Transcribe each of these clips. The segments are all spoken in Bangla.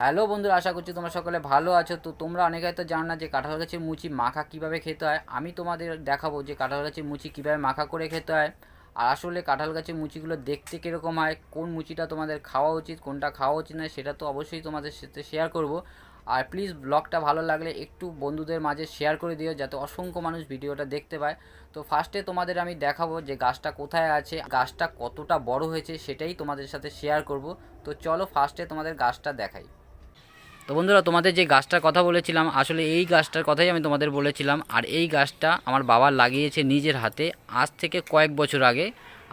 হ্যালো বন্ধুরা, আশা করছি তোমরা সকলে ভালো আছো। তো তোমরা অনেকে হয়তো জানো না যে কাঁঠাল গাছের মুচি মাখা কীভাবে খেতে হয়। আমি তোমাদের দেখাবো যে কাঁঠাল গাছের মুচি কীভাবে মাখা করে খেতে হয়। আর আসলে কাঁঠাল গাছের মুচিগুলো দেখতে কীরকম হয়, কোন মুচিটা তোমাদের খাওয়া উচিত, কোনটা খাওয়া উচিত নয়, সেটা তো অবশ্যই তোমাদের সাথে শেয়ার করব। আর প্লিজ ব্লগটা ভালো লাগলে একটু বন্ধুদের মাঝে শেয়ার করে দিও, যাতে অসংখ্য মানুষ ভিডিওটা দেখতে পায়। তো ফার্স্টে তোমাদের আমি দেখাবো যে গাছটা কোথায় আছে, গাছটা কতটা বড় হয়েছে, সেটাই তোমাদের সাথে শেয়ার করব। তো চলো ফার্স্টে তোমাদের গাছটা দেখাই। তো বন্ধুরা, তোমাদের যে গাছটার কথা বলেছিলাম, আসলে এই গাছটার কথাই আমি তোমাদের বলেছিলাম। আর এই গাছটা আমার বাবা লাগিয়েছে নিজের হাতে আজ থেকে কয়েক বছর আগে।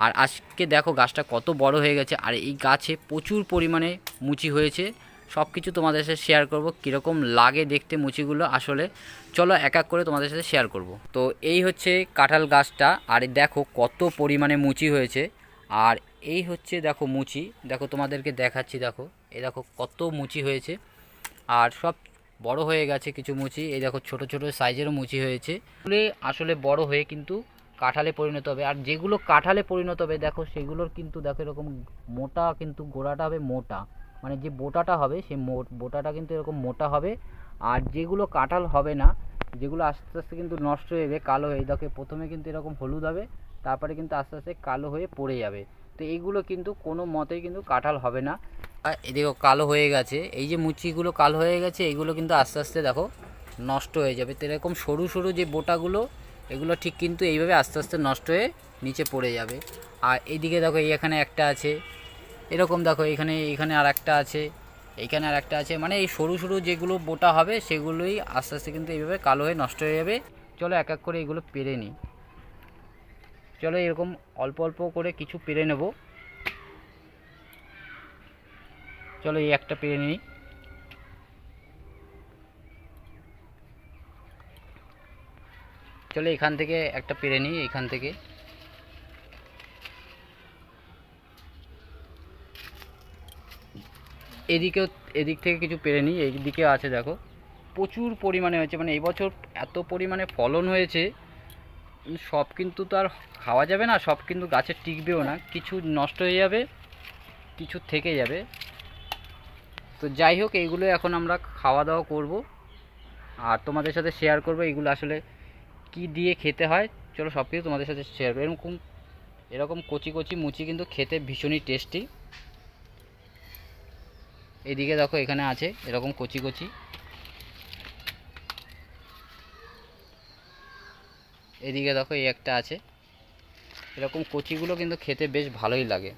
আর আজকে দেখো গাছটা কত বড় হয়ে গেছে। আর এই গাছে প্রচুর পরিমাণে মুচি হয়েছে। সব কিছু তোমাদের সাথে শেয়ার করব, কীরকম লাগে দেখতে মুচিগুলো। আসলে চলো এক এক করে তোমাদের সাথে শেয়ার করব। তো এই হচ্ছে কাঁঠাল গাছটা, আর দেখো কত পরিমাণে মুচি হয়েছে। আর এই হচ্ছে দেখো মুচি, দেখো তোমাদেরকে দেখাচ্ছি, দেখো এই দেখো কত মুচি হয়েছে। আর সব বড় হয়ে গেছে কিছু মুচি, এই দেখো ছোট ছোট সাইজেরও মুচি হয়েছে। এগুলো আসলে বড় হয়ে কিন্তু কাঁঠালে পরিণত হবে। আর যেগুলো কাঁঠালে পরিণত হবে দেখো সেগুলোর কিন্তু দেখো এরকম মোটা, কিন্তু গোড়াটা হবে মোটা, মানে যে বোটাটা হবে সেই বোটাটা কিন্তু এরকম মোটা হবে। আর যেগুলো কাঁঠাল হবে না, যেগুলো আস্তে আস্তে কিন্তু নষ্ট হয়ে যাবে, কালো হয়ে, দেখো প্রথমে কিন্তু এরকম হলুদ হবে, তারপরে কিন্তু আস্তে আস্তে কালো হয়ে পড়ে যাবে। তো এইগুলো কিন্তু কোনো মতেই কিন্তু কাঁঠাল হবে না। এদিকে কালো হয়ে গেছে, এই যে মুচিগুলো কালো হয়ে গেছে, এইগুলো কিন্তু আস্তে আস্তে দেখো নষ্ট হয়ে যাবে। তো এরকম সরু সরু যে বোটাগুলো, এগুলো ঠিক কিন্তু এইভাবে আস্তে আস্তে নষ্ট হয়ে নিচে পড়ে যাবে। আর এইদিকে দেখো এখানে একটা আছে, এরকম দেখো এখানে এখানে আর একটা আছে, এইখানে আর একটা আছে। মানে এই সরু সরু যেগুলো বোটা হবে সেগুলোই আস্তে আস্তে কিন্তু এইভাবে কালো হয়ে নষ্ট হয়ে যাবে। চলো এক এক করে এগুলো পেরে নিই। চলো এরকম অল্প অল্প করে কিছু পেরে নেব। চলো এই একটা পেরে নিই। চলো এখান থেকে একটা পেরে নিই, এখান থেকে। এদিকেও, এদিক থেকে কিছু পেরে নিই, এই দিকে আছে দেখো প্রচুর পরিমাণে হয়েছে। মানে এই বছর এত পরিমাণে ফলন হয়েছে, সব কিন্তু তো আর খাওয়া যাবে না, সব কিন্তু গাছে টিকবেও না, কিছু নষ্ট হয়ে যাবে, কিছু থেকে যাবে। তো যাই হোক, এইগুলো এখন আমরা খাওয়া দাওয়া করব আর তোমাদের সাথে শেয়ার করব এগুলো আসলে কি দিয়ে খেতে হয়। চলো সব কিছু তোমাদের সাথে শেয়ার করবো। এরকম এরকম কচি কচি মুচি কিন্তু খেতে ভীষণই টেস্টি। এদিকে দেখো এখানে আছে এরকম কচি কচি, এদিকে দেখো এই একটা আছে। এরকম কচিগুলো কিন্তু খেতে বেশ ভালোই লাগে।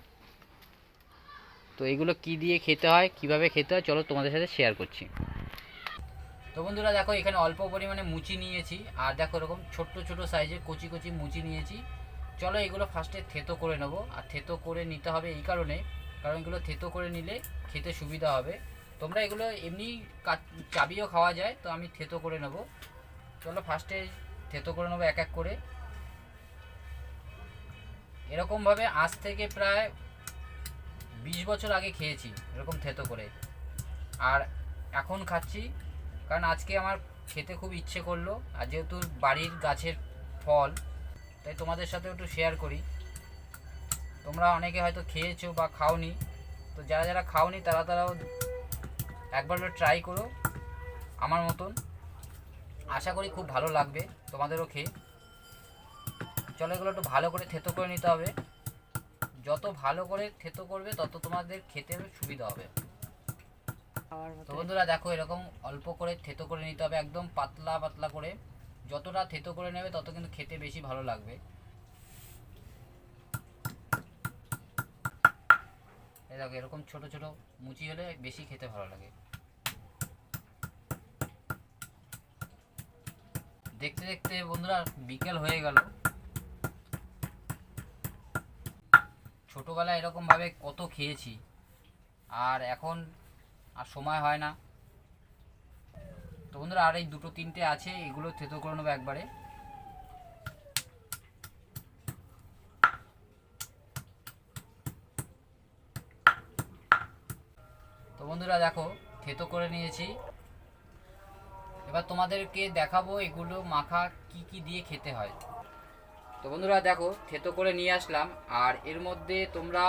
তো এগুলো কি দিয়ে খেতে হয়, কিভাবে খেতে হয়, চলো তোমাদের সাথে শেয়ার করছি। তো বন্ধুরা দেখো এখানে অল্প পরিমাণে মুচি নিয়েছি, আর দেখো এরকম ছোট্ট ছোট সাইজের কচি কচি মুচি নিয়েছি। চলো এগুলো ফার্স্টে থেতো করে নেব। আর থেতো করে নিতে হবে এই কারণে, কারণ এগুলো থেতো করে নিলে খেতে সুবিধা হবে। তোমরা এগুলো এমনি চাবিও খাওয়া যায়, তো আমি থেতো করে নেব। চলো ফার্স্টে থেতো করে নেবো এক এক করে। এরকমভাবে আজ থেকে প্রায় 20 বছর আগে খেয়েছি এরকম থেতো করে, আর এখন খাচ্ছি, কারণ আজকে আমার খেতে খুব ইচ্ছে করলো। আর যেহেতু বাড়ির গাছের ফল, তাই তোমাদের সাথে একটু শেয়ার করি। তোমরা অনেকে হয়তো খেয়েছো বা খাওনি, তো যারা যারা খাওনি তারাও একবার ট্রাই করো আমার মতন। আশা করি খুব ভালো লাগবে তোমাদেরও খেয়ে। চলো এগুলো একটু ভালো করে থেতো করে নিতে হবে। যত ভালো করে থেতো করবে তত তোমাদের খেতে সুবিধা হবে। তো বন্ধুরা দেখো এরকম অল্প করে থেতো করে নিতে হবে, একদম পাতলা পাতলা করে। যতটা থেতো করে নেবে তত কিন্তু খেতে বেশি ভালো লাগবে। এই দেখো এরকম ছোট ছোট মুচি হলে বেশি খেতে ভালো লাগে। দেখতে দেখতে বন্ধুরা বিকেল হয়ে গেল। ছোটোবেলায় এরকমভাবে কত খেয়েছি, আর এখন আর সময় হয় না। তো বন্ধুরা আর এই দুটো তিনটে আছে, এগুলো থেতো করে নেবো একবারে। তো বন্ধুরা দেখো থেতো করে নিয়েছি। এবার তোমাদেরকে দেখাবো এগুলো মাখা কি কি দিয়ে খেতে হয়। তো বন্ধুরা দেখো থেতো করে নিয়ে আসলাম, আর এর মধ্যে তোমরা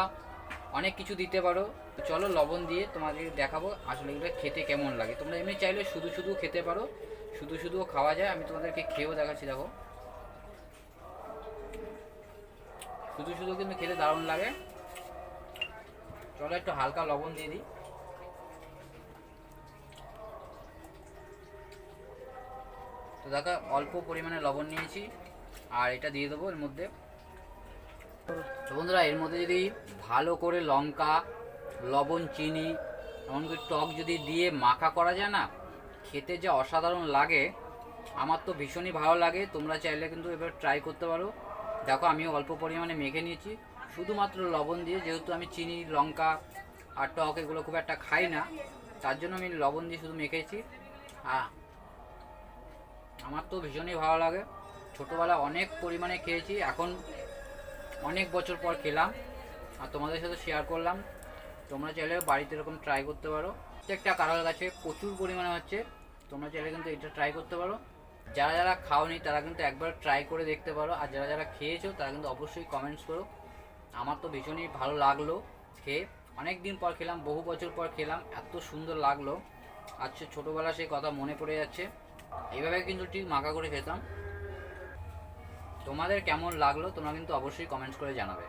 অনেক কিছু দিতে পারো। তো চলো লবণ দিয়ে তোমাদের দেখাবো আসলে এগুলো খেতে কেমন লাগে। তোমরা এমনি চাইলে শুধু শুধু খেতে পারো, শুধু শুধুও খাওয়া যায়। আমি তোমাদেরকে খেয়েও দেখাচ্ছি, দেখো শুধু শুধু কিন্তু খেতে দারুণ লাগে। চলো একটু হালকা লবণ দিয়ে দিই। তো দেখো অল্প পরিমাণে লবণ নিয়েছি আর এটা দিয়ে দেবো এর মধ্যে। তো বন্ধুরা এর মধ্যে যদি ভালো করে লঙ্কা, লবণ, চিনি, এমনকি টক যদি দিয়ে মাখা করা যায় না, খেতে যে অসাধারণ লাগে, আমার তো ভীষণই ভালো লাগে। তোমরা চাইলে কিন্তু এবার ট্রাই করতে পারো। দেখো আমি অল্প পরিমাণে মেখে নিয়েছি শুধুমাত্র লবণ দিয়ে, যেহেতু আমি চিনি, লঙ্কা আর টক এগুলো খুব একটা খাই না, তার জন্য আমি লবণ দিয়ে শুধু মেখেছি। আর আমার তো ভীষণই ভালো লাগে। ছোটোবেলা অনেক পরিমাণে খেয়েছি, এখন অনেক বছর পর খেলাম আর তোমাদের সাথে শেয়ার করলাম। তোমরা চাইলে বাড়িতে এরকম ট্রাই করতে পারো। প্রত্যেকটা কাঁঠাল গাছে প্রচুর পরিমাণে হচ্ছে, তোমরা চাইলে কিন্তু এটা ট্রাই করতে পারো। যারা যারা খাওনি তারা কিন্তু একবার ট্রাই করে দেখতে পারো, আর যারা যারা খেয়েছো তারা কিন্তু অবশ্যই কমেন্টস করো। আমার তো ভীষণই ভালো লাগলো খেয়ে, অনেক দিন পর খেলাম, বহু বছর পর খেলাম, এত সুন্দর লাগলো। আচ্ছা ছোটোবেলা সেই কথা মনে পড়ে যাচ্ছে। এইভাবে কিন্তু ঠিক মাখা করে খেতাম। তোমাদের কেমন লাগলো তোমরা কিন্তু অবশ্যই কমেন্টস করে জানাবে।